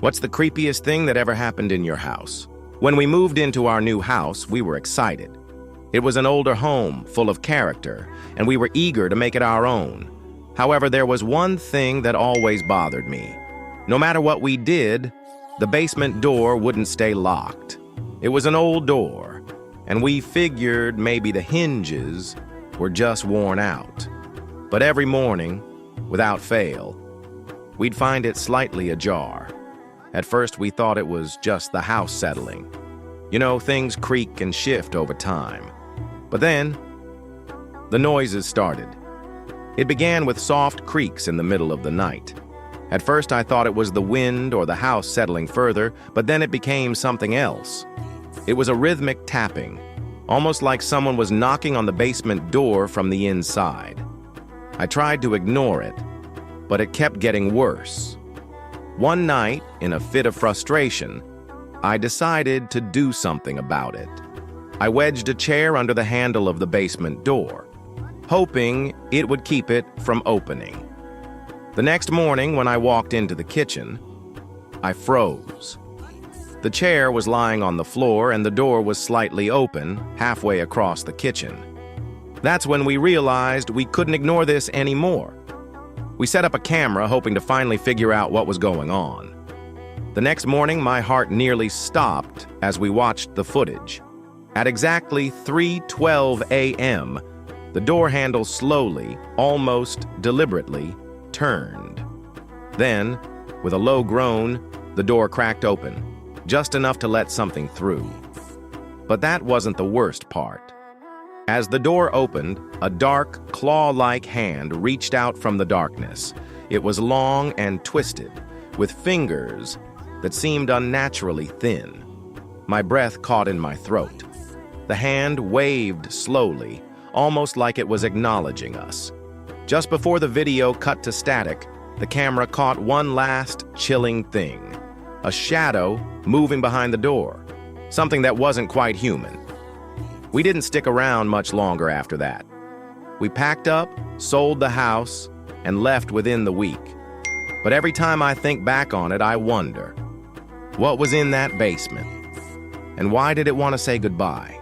What's the creepiest thing that ever happened in your house? When we moved into our new house, we were excited. It was an older home, full of character, and we were eager to make it our own. However, there was one thing that always bothered me. No matter what we did, the basement door wouldn't stay locked. It was an old door, and we figured maybe the hinges were just worn out. But every morning, without fail, we'd find it slightly ajar. At first, we thought it was just the house settling. You know, things creak and shift over time. But then, the noises started. It began with soft creaks in the middle of the night. At first, I thought it was the wind or the house settling further, but then it became something else. It was a rhythmic tapping, almost like someone was knocking on the basement door from the inside. I tried to ignore it, but it kept getting worse. One night, in a fit of frustration, I decided to do something about it. I wedged a chair under the handle of the basement door, hoping it would keep it from opening. The next morning, when I walked into the kitchen, I froze. The chair was lying on the floor and the door was slightly open, halfway across the kitchen. That's when we realized we couldn't ignore this anymore. We set up a camera, hoping to finally figure out what was going on. The next morning, my heart nearly stopped as we watched the footage. At exactly 3:12 a.m., the door handle slowly, almost deliberately, turned. Then, with a low groan, the door cracked open, just enough to let something through. But that wasn't the worst part. As the door opened, a dark, claw-like hand reached out from the darkness. It was long and twisted, with fingers that seemed unnaturally thin. My breath caught in my throat. The hand waved slowly, almost like it was acknowledging us. Just before the video cut to static, the camera caught one last chilling thing. A shadow moving behind the door, something that wasn't quite human. We didn't stick around much longer after that. We packed up, sold the house, and left within the week. But every time I think back on it, I wonder, what was in that basement? And why did it want to say goodbye?